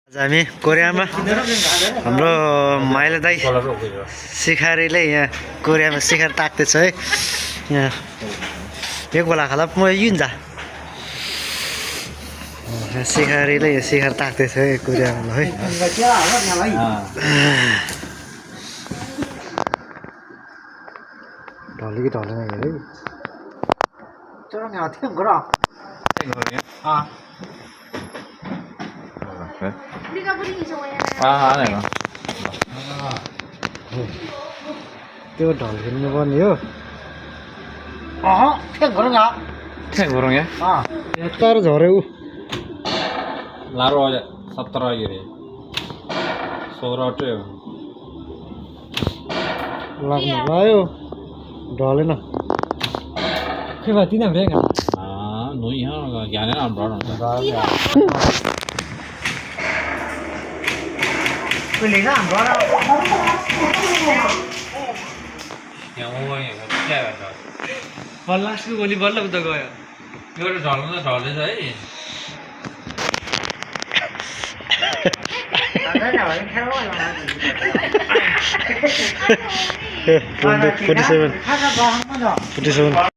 हामी कोरियामा हाम्रो माइला दाइ सिखारीले यहाँ कोरियामा सिकार ताक्दैछ है यहाँ एक बेला खाला म युन्जा सिखारीले यहाँ सिकार ताक्दैछ है कोरियामा है ढल्यो कि ढलेन हेरे त्यो ढल्किनु पर्ने हो Thế của rồi तर झऱ्यो lá rồi 17 gì đi. Số rồi chứ. लाग्नु भयो ढलेन Cái vào tí nào đấy cả. Núi ha, nhà này làm rõ rồi. Cái này nó làm rõ đâu Nhà ôi, cái rồi. बल्ल अस्ति गोली बल्ल उता गयो Yo ढल्दै छ है. Forty-seven.